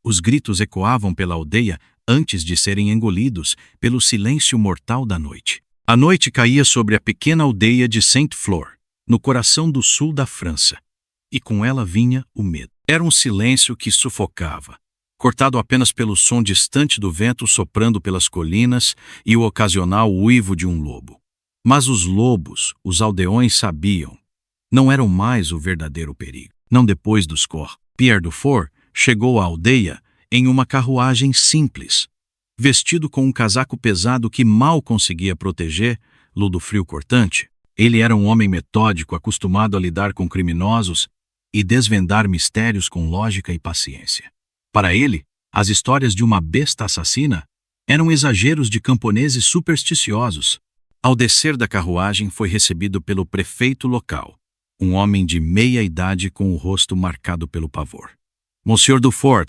Os gritos ecoavam pela aldeia antes de serem engolidos pelo silêncio mortal da noite. A noite caía sobre a pequena aldeia de Saint-Flour, no coração do sul da França, e com ela vinha o medo. Era um silêncio que sufocava, cortado apenas pelo som distante do vento soprando pelas colinas e o ocasional uivo de um lobo. Mas os lobos, os aldeões sabiam, não eram mais o verdadeiro perigo. Não depois dos cor. Pierre Dufour chegou à aldeia em uma carruagem simples, vestido com um casaco pesado que mal conseguia protegê-lo do frio cortante. Ele era um homem metódico, acostumado a lidar com criminosos e desvendar mistérios com lógica e paciência. Para ele, as histórias de uma besta assassina eram exageros de camponeses supersticiosos. Ao descer da carruagem, foi recebido pelo prefeito local, um homem de meia idade com o rosto marcado pelo pavor. Monsieur Dufour,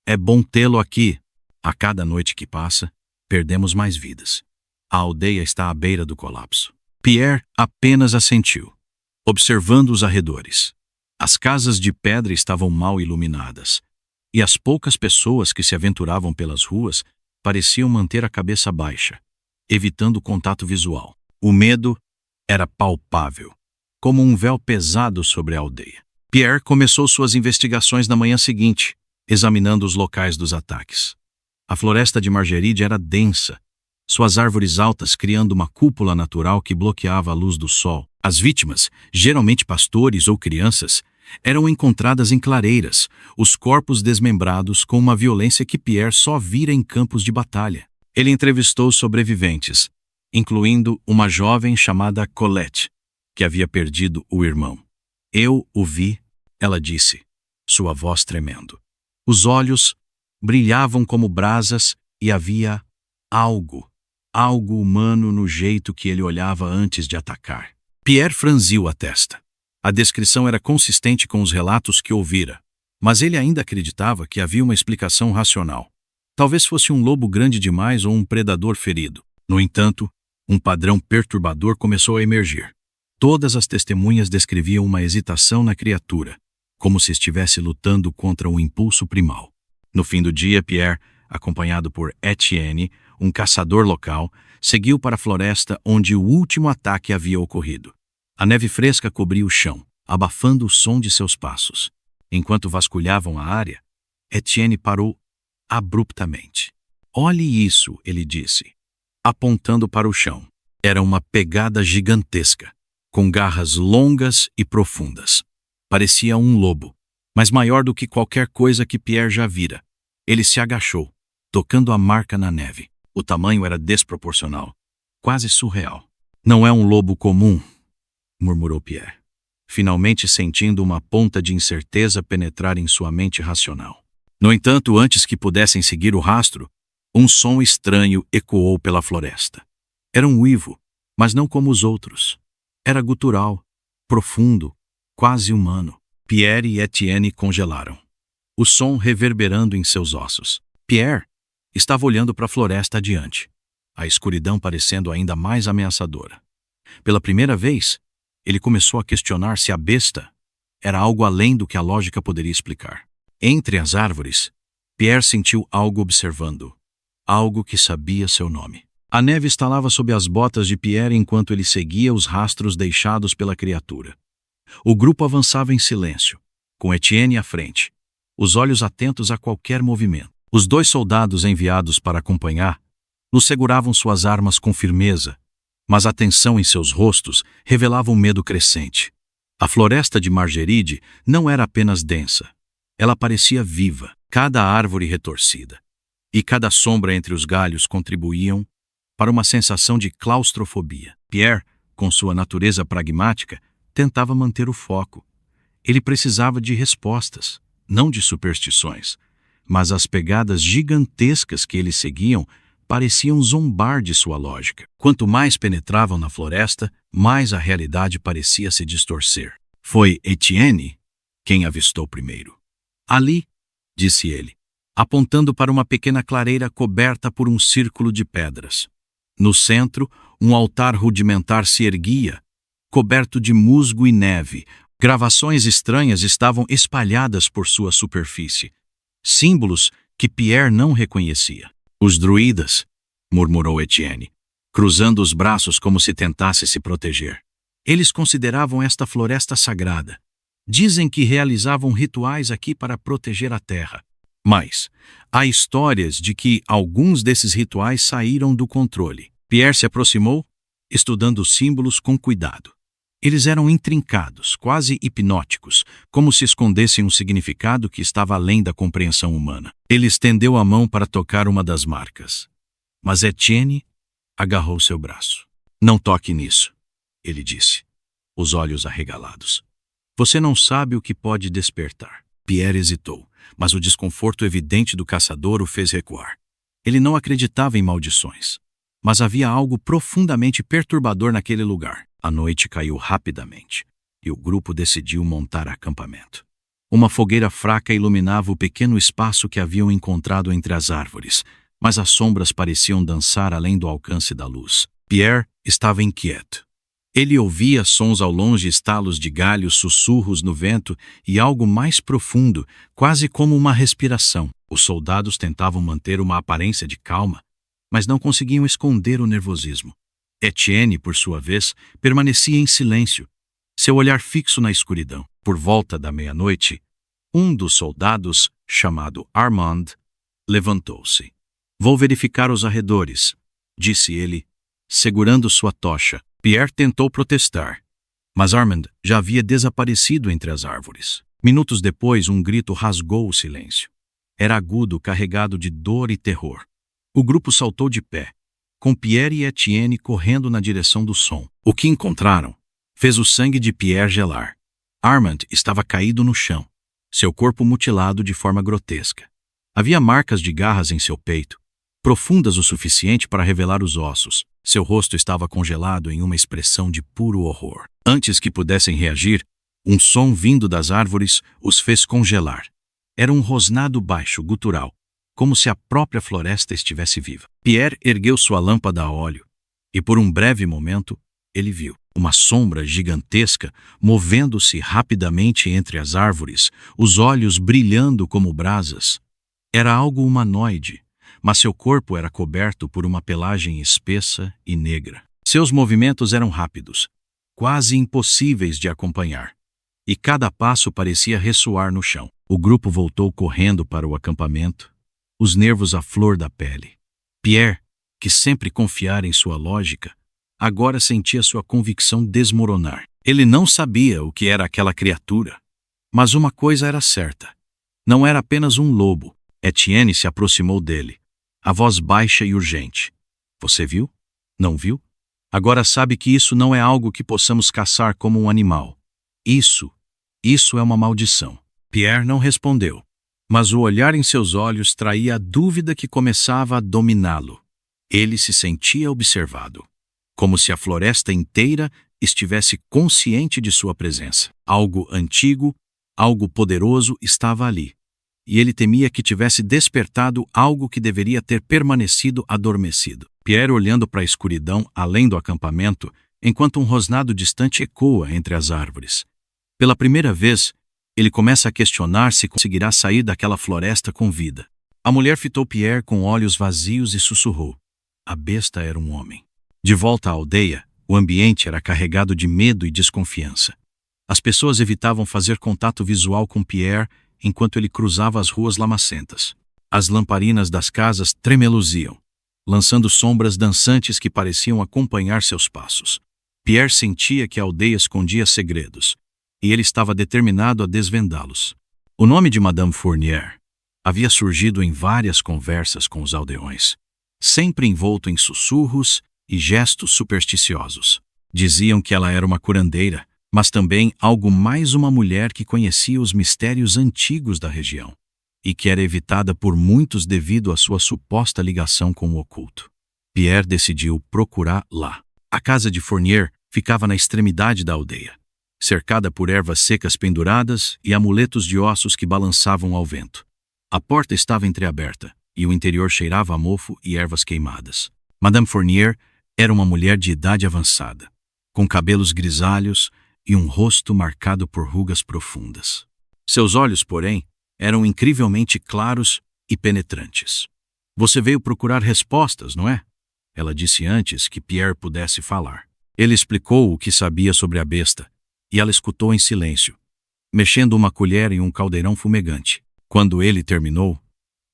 é bom tê-lo aqui. A cada noite que passa, perdemos mais vidas. A aldeia está à beira do colapso. Pierre apenas assentiu, observando os arredores. As casas de pedra estavam mal iluminadas, e as poucas pessoas que se aventuravam pelas ruas pareciam manter a cabeça baixa, evitando o contato visual. O medo era palpável, como um véu pesado sobre a aldeia. Pierre começou suas investigações na manhã seguinte, examinando os locais dos ataques. A floresta de Margeride era densa, suas árvores altas criando uma cúpula natural que bloqueava a luz do sol. As vítimas, geralmente pastores ou crianças, eram encontradas em clareiras, os corpos desmembrados com uma violência que Pierre só vira em campos de batalha. Ele entrevistou sobreviventes, incluindo uma jovem chamada Colette, que havia perdido o irmão. Eu o vi, ela disse, sua voz tremendo. Os olhos brilhavam como brasas e havia algo humano no jeito que ele olhava antes de atacar. Pierre franziu a testa. A descrição era consistente com os relatos que ouvira, mas ele ainda acreditava que havia uma explicação racional. Talvez fosse um lobo grande demais ou um predador ferido. No entanto, um padrão perturbador começou a emergir. Todas as testemunhas descreviam uma hesitação na criatura, como se estivesse lutando contra um impulso primal. No fim do dia, Pierre, acompanhado por Etienne, um caçador local, seguiu para a floresta onde o último ataque havia ocorrido. A neve fresca cobria o chão, abafando o som de seus passos. Enquanto vasculhavam a área, Etienne parou abruptamente. Olhe isso, ele disse, apontando para o chão. Era uma pegada gigantesca, com garras longas e profundas. Parecia um lobo, mas maior do que qualquer coisa que Pierre já vira. Ele se agachou, tocando a marca na neve. O tamanho era desproporcional, quase surreal. Não é um lobo comum, murmurou Pierre, finalmente sentindo uma ponta de incerteza penetrar em sua mente racional. No entanto, antes que pudessem seguir o rastro, um som estranho ecoou pela floresta. Era um uivo, mas não como os outros. Era gutural, profundo, quase humano. Pierre e Etienne congelaram, o som reverberando em seus ossos. Pierre estava olhando para a floresta adiante, a escuridão parecendo ainda mais ameaçadora. Pela primeira vez, ele começou a questionar se a besta era algo além do que a lógica poderia explicar. Entre as árvores, Pierre sentiu algo observando, algo que sabia seu nome. A neve estalava sob as botas de Pierre enquanto ele seguia os rastros deixados pela criatura. O grupo avançava em silêncio, com Etienne à frente, os olhos atentos a qualquer movimento. Os 2 soldados enviados para acompanhar nos seguravam suas armas com firmeza, mas a tensão em seus rostos revelava um medo crescente. A floresta de Margeride não era apenas densa, ela parecia viva, cada árvore retorcida, e cada sombra entre os galhos contribuíam para uma sensação de claustrofobia. Pierre, com sua natureza pragmática, tentava manter o foco. Ele precisava de respostas, não de superstições, mas as pegadas gigantescas que eles seguiam pareciam zombar de sua lógica. Quanto mais penetravam na floresta, mais a realidade parecia se distorcer. Foi Etienne quem avistou primeiro. Ali, disse ele, apontando para uma pequena clareira coberta por um círculo de pedras. No centro, um altar rudimentar se erguia, coberto de musgo e neve. Gravações estranhas estavam espalhadas por sua superfície, símbolos que Pierre não reconhecia. Os druidas, murmurou Etienne, cruzando os braços como se tentasse se proteger. Eles consideravam esta floresta sagrada. Dizem que realizavam rituais aqui para proteger a terra. Mas há histórias de que alguns desses rituais saíram do controle. Pierre se aproximou, estudando os símbolos com cuidado. Eles eram intrincados, quase hipnóticos, como se escondessem um significado que estava além da compreensão humana. Ele estendeu a mão para tocar uma das marcas. Mas Etienne agarrou seu braço. Não toque nisso, ele disse, os olhos arregalados. Você não sabe o que pode despertar. Pierre hesitou, mas o desconforto evidente do caçador o fez recuar. Ele não acreditava em maldições. Mas havia algo profundamente perturbador naquele lugar. A noite caiu rapidamente, e o grupo decidiu montar acampamento. Uma fogueira fraca iluminava o pequeno espaço que haviam encontrado entre as árvores, mas as sombras pareciam dançar além do alcance da luz. Pierre estava inquieto. Ele ouvia sons ao longe, estalos de galhos, sussurros no vento e algo mais profundo, quase como uma respiração. Os soldados tentavam manter uma aparência de calma, mas não conseguiam esconder o nervosismo. Etienne, por sua vez, permanecia em silêncio, seu olhar fixo na escuridão. Por volta da meia-noite, um dos soldados, chamado Armand, levantou-se. Vou verificar os arredores, disse ele, segurando sua tocha. Pierre tentou protestar, mas Armand já havia desaparecido entre as árvores. Minutos depois, um grito rasgou o silêncio. Era agudo, carregado de dor e terror. O grupo saltou de pé, com Pierre e Etienne correndo na direção do som. O que encontraram fez o sangue de Pierre gelar. Armand estava caído no chão, seu corpo mutilado de forma grotesca. Havia marcas de garras em seu peito, profundas o suficiente para revelar os ossos. Seu rosto estava congelado em uma expressão de puro horror. Antes que pudessem reagir, um som vindo das árvores os fez congelar. Era um rosnado baixo, gutural, como se a própria floresta estivesse viva. Pierre ergueu sua lâmpada a óleo, e por um breve momento ele viu uma sombra gigantesca movendo-se rapidamente entre as árvores, os olhos brilhando como brasas. Era algo humanoide, mas seu corpo era coberto por uma pelagem espessa e negra. Seus movimentos eram rápidos, quase impossíveis de acompanhar, e cada passo parecia ressoar no chão. O grupo voltou correndo para o acampamento, os nervos à flor da pele. Pierre, que sempre confiara em sua lógica, agora sentia sua convicção desmoronar. Ele não sabia o que era aquela criatura, mas uma coisa era certa. Não era apenas um lobo. Etienne se aproximou dele, a voz baixa e urgente. Você viu? Não viu? Agora sabe que isso não é algo que possamos caçar como um animal. Isso é uma maldição. Pierre não respondeu, mas o olhar em seus olhos traía a dúvida que começava a dominá-lo. Ele se sentia observado, como se a floresta inteira estivesse consciente de sua presença. Algo antigo, algo poderoso estava ali, e ele temia que tivesse despertado algo que deveria ter permanecido adormecido. Pierre olhando para a escuridão além do acampamento, enquanto um rosnado distante ecoa entre as árvores. Pela primeira vez, ele começa a questionar se conseguirá sair daquela floresta com vida. A mulher fitou Pierre com olhos vazios e sussurrou. A besta era um homem. De volta à aldeia, o ambiente era carregado de medo e desconfiança. As pessoas evitavam fazer contato visual com Pierre enquanto ele cruzava as ruas lamacentas. As lamparinas das casas tremeluziam, lançando sombras dançantes que pareciam acompanhar seus passos. Pierre sentia que a aldeia escondia segredos, e ele estava determinado a desvendá-los. O nome de Madame Fournier havia surgido em várias conversas com os aldeões, sempre envolto em sussurros e gestos supersticiosos. Diziam que ela era uma curandeira, mas também algo mais, uma mulher que conhecia os mistérios antigos da região e que era evitada por muitos devido à sua suposta ligação com o oculto. Pierre decidiu procurar lá. A casa de Fournier ficava na extremidade da aldeia, cercada por ervas secas penduradas e amuletos de ossos que balançavam ao vento. A porta estava entreaberta e o interior cheirava a mofo e ervas queimadas. Madame Fournier era uma mulher de idade avançada, com cabelos grisalhos e um rosto marcado por rugas profundas. Seus olhos, porém, Eram incrivelmente claros e penetrantes. Você veio procurar respostas, não é? Ela disse antes que Pierre pudesse falar. Ele explicou o que sabia sobre a besta, e ela escutou em silêncio, mexendo uma colher em um caldeirão fumegante. Quando ele terminou,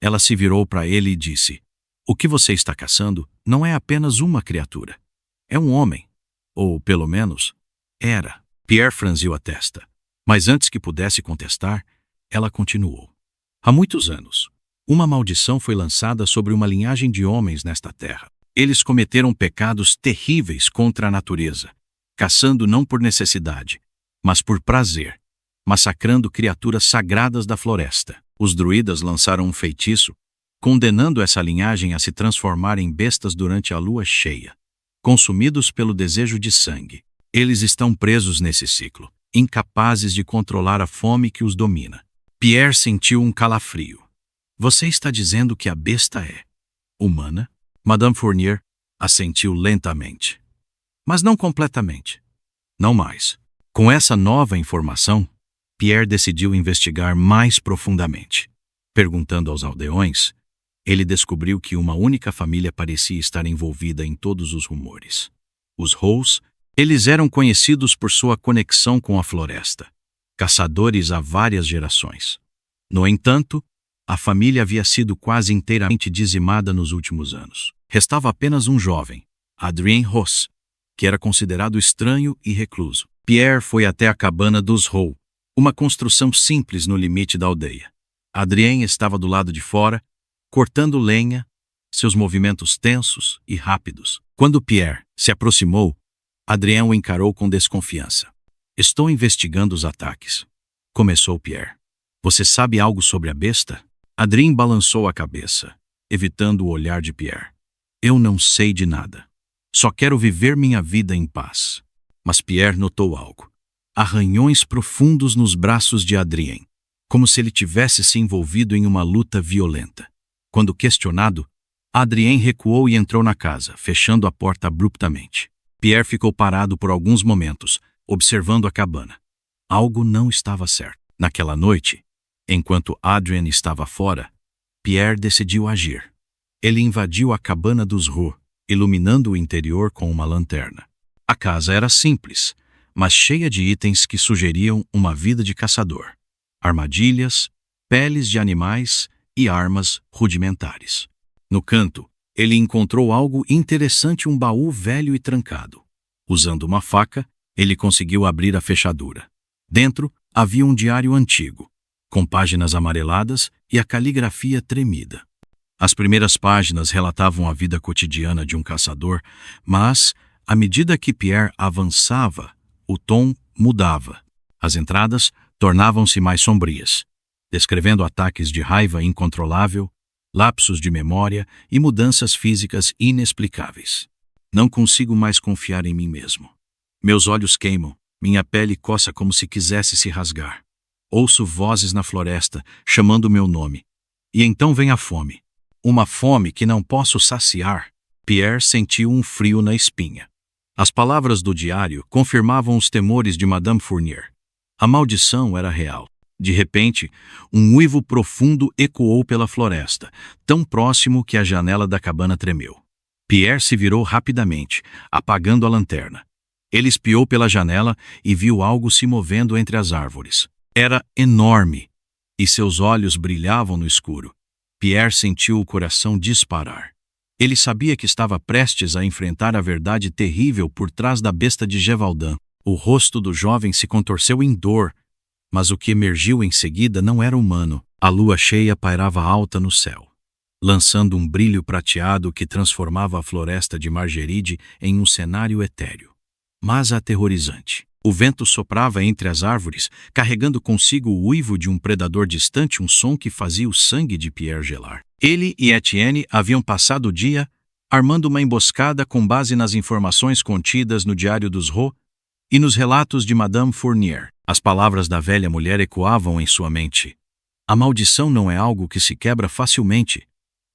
ela se virou para ele e disse: "O que você está caçando não é apenas uma criatura. É um homem. Ou, pelo menos, era." Pierre franziu a testa. Mas antes que pudesse contestar, ela continuou. "Há muitos anos, uma maldição foi lançada sobre uma linhagem de homens nesta terra. Eles cometeram pecados terríveis contra a natureza, caçando não por necessidade, mas por prazer, massacrando criaturas sagradas da floresta. Os druidas lançaram um feitiço, condenando essa linhagem a se transformar em bestas durante a lua cheia, consumidos pelo desejo de sangue. Eles estão presos nesse ciclo, incapazes de controlar a fome que os domina." Pierre sentiu um calafrio. "Você está dizendo que a besta é humana?" Madame Fournier assentiu lentamente. "Mas não completamente. Não mais." Com essa nova informação, Pierre decidiu investigar mais profundamente. Perguntando aos aldeões, ele descobriu que uma única família parecia estar envolvida em todos os rumores. Os Rous. Eles eram conhecidos por sua conexão com a floresta, caçadores há várias gerações. No entanto, a família havia sido quase inteiramente dizimada nos últimos anos. Restava apenas um jovem, Adrien Ross, que era considerado estranho e recluso. Pierre foi até a cabana dos Rous, uma construção simples no limite da aldeia. Adrien estava do lado de fora, cortando lenha, seus movimentos tensos e rápidos. Quando Pierre se aproximou, Adrien o encarou com desconfiança. "Estou investigando os ataques", começou Pierre. "Você sabe algo sobre a besta?" Adrien balançou a cabeça, evitando o olhar de Pierre. "Eu não sei de nada. Só quero viver minha vida em paz." Mas Pierre notou algo. Arranhões profundos nos braços de Adrien, como se ele tivesse se envolvido em uma luta violenta. Quando questionado, Adrien recuou e entrou na casa, fechando a porta abruptamente. Pierre ficou parado por alguns momentos, observando a cabana. Algo não estava certo. Naquela noite, enquanto Adrien estava fora, Pierre decidiu agir. Ele invadiu a cabana dos Rous, iluminando o interior com uma lanterna. A casa era simples, mas cheia de itens que sugeriam uma vida de caçador. Armadilhas, peles de animais e armas rudimentares. No canto, ele encontrou algo interessante, um baú velho e trancado. Usando uma faca, ele conseguiu abrir a fechadura. Dentro havia um diário antigo, com páginas amareladas e a caligrafia tremida. As primeiras páginas relatavam a vida cotidiana de um caçador, mas, à medida que Pierre avançava, o tom mudava. As entradas tornavam-se mais sombrias, descrevendo ataques de raiva incontrolável, lapsos de memória e mudanças físicas inexplicáveis. "Não consigo mais confiar em mim mesmo. Meus olhos queimam, minha pele coça como se quisesse se rasgar. Ouço vozes na floresta chamando meu nome. E então vem a fome. Uma fome que não posso saciar." Pierre sentiu um frio na espinha. As palavras do diário confirmavam os temores de Madame Fournier. A maldição era real. De repente, um uivo profundo ecoou pela floresta, tão próximo que a janela da cabana tremeu. Pierre se virou rapidamente, apagando a lanterna. Ele espiou pela janela e viu algo se movendo entre as árvores. Era enorme, e seus olhos brilhavam no escuro. Pierre sentiu o coração disparar. Ele sabia que estava prestes a enfrentar a verdade terrível por trás da besta de Gévaudan. O rosto do jovem se contorceu em dor, mas o que emergiu em seguida não era humano. A lua cheia pairava alta no céu, lançando um brilho prateado que transformava a floresta de Margeride em um cenário etéreo, mas aterrorizante. O vento soprava entre as árvores, carregando consigo o uivo de um predador distante, um som que fazia o sangue de Pierre gelar. Ele e Etienne haviam passado o dia armando uma emboscada com base nas informações contidas no Diário dos Rous e nos relatos de Madame Fournier. As palavras da velha mulher ecoavam em sua mente. A maldição não é algo que se quebra facilmente.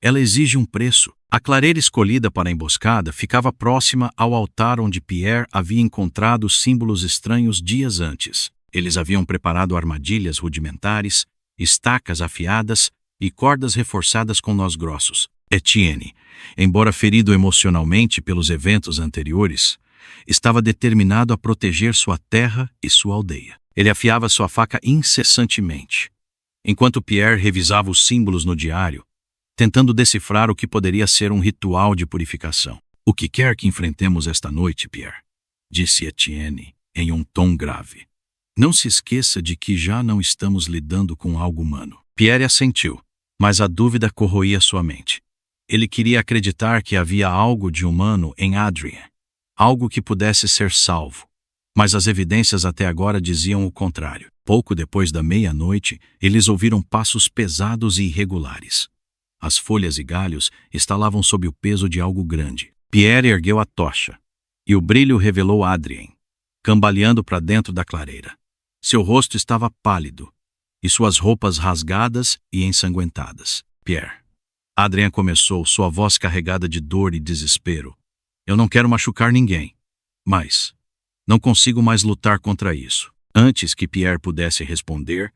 Ela exige um preço. A clareira escolhida para a emboscada ficava próxima ao altar onde Pierre havia encontrado símbolos estranhos dias antes. Eles haviam preparado armadilhas rudimentares, estacas afiadas e cordas reforçadas com nós grossos. Etienne, embora ferido emocionalmente pelos eventos anteriores, estava determinado a proteger sua terra e sua aldeia. Ele afiava sua faca incessantemente, enquanto Pierre revisava os símbolos no diário, tentando decifrar o que poderia ser um ritual de purificação. "O que quer que enfrentemos esta noite, Pierre", disse Etienne em um tom grave, "não se esqueça de que já não estamos lidando com algo humano." Pierre assentiu, mas a dúvida corroía sua mente. Ele queria acreditar que havia algo de humano em Adrien, algo que pudesse ser salvo, mas as evidências até agora diziam o contrário. Pouco depois da meia-noite, eles ouviram passos pesados e irregulares. As folhas e galhos estalavam sob o peso de algo grande. Pierre ergueu a tocha, e o brilho revelou Adrien, cambaleando para dentro da clareira. Seu rosto estava pálido, e suas roupas rasgadas e ensanguentadas. "Pierre", Adrien começou, sua voz carregada de dor e desespero. "Eu não quero machucar ninguém, mas não consigo mais lutar contra isso." Antes que Pierre pudesse responder,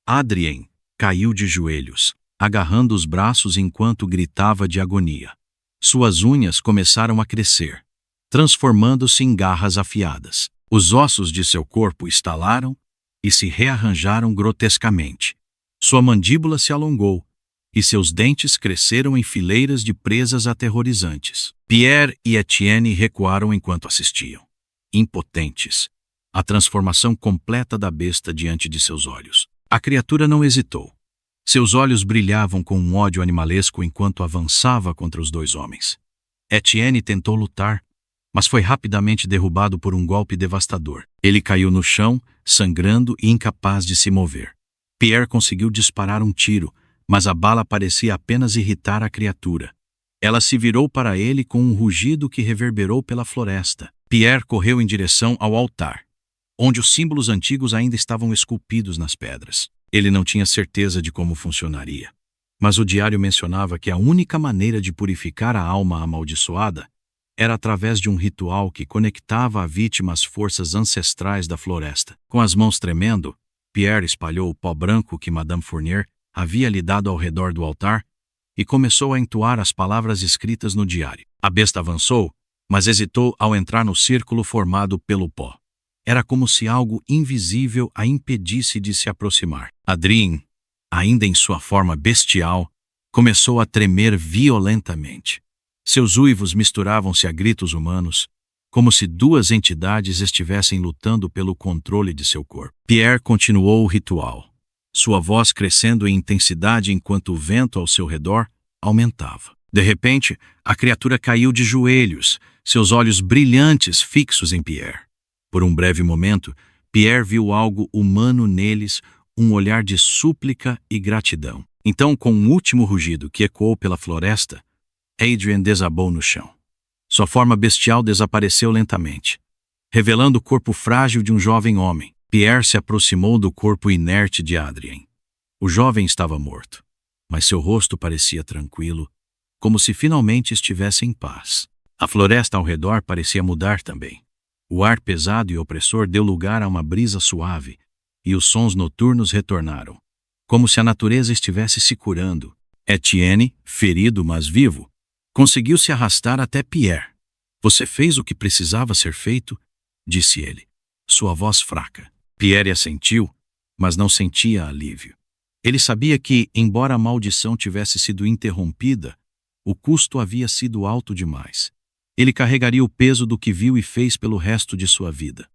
Adrien caiu de joelhos, agarrando os braços enquanto gritava de agonia. Suas unhas começaram a crescer, transformando-se em garras afiadas. Os ossos de seu corpo estalaram e se rearranjaram grotescamente. Sua mandíbula se alongou, e seus dentes cresceram em fileiras de presas aterrorizantes. Pierre e Etienne recuaram enquanto assistiam, impotentes, a transformação completa da besta diante de seus olhos. A criatura não hesitou. Seus olhos brilhavam com um ódio animalesco enquanto avançava contra os dois homens. Etienne tentou lutar, mas foi rapidamente derrubado por um golpe devastador. Ele caiu no chão, sangrando e incapaz de se mover. Pierre conseguiu disparar um tiro, mas a bala parecia apenas irritar a criatura. Ela se virou para ele com um rugido que reverberou pela floresta. Pierre correu em direção ao altar, onde os símbolos antigos ainda estavam esculpidos nas pedras. Ele não tinha certeza de como funcionaria, mas o diário mencionava que a única maneira de purificar a alma amaldiçoada era através de um ritual que conectava a vítima às forças ancestrais da floresta. Com as mãos tremendo, Pierre espalhou o pó branco que Madame Fournier havia lhe dado ao redor do altar e começou a entoar as palavras escritas no diário. A besta avançou, mas hesitou ao entrar no círculo formado pelo pó. Era como se algo invisível a impedisse de se aproximar. Adrien, ainda em sua forma bestial, começou a tremer violentamente. Seus uivos misturavam-se a gritos humanos, como se duas entidades estivessem lutando pelo controle de seu corpo. Pierre continuou o ritual, sua voz crescendo em intensidade enquanto o vento ao seu redor aumentava. De repente, a criatura caiu de joelhos, seus olhos brilhantes fixos em Pierre. Por um breve momento, Pierre viu algo humano neles, um olhar de súplica e gratidão. Então, com um último rugido que ecoou pela floresta, Adrien desabou no chão. Sua forma bestial desapareceu lentamente, revelando o corpo frágil de um jovem homem. Pierre se aproximou do corpo inerte de Adrien. O jovem estava morto, mas seu rosto parecia tranquilo, como se finalmente estivesse em paz. A floresta ao redor parecia mudar também. O ar pesado e opressor deu lugar a uma brisa suave, e os sons noturnos retornaram, como se a natureza estivesse se curando. Etienne, ferido mas vivo, conseguiu se arrastar até Pierre. "Você fez o que precisava ser feito?", disse ele, sua voz fraca. Pierre assentiu, mas não sentia alívio. Ele sabia que, embora a maldição tivesse sido interrompida, o custo havia sido alto demais. Ele carregaria o peso do que viu e fez pelo resto de sua vida.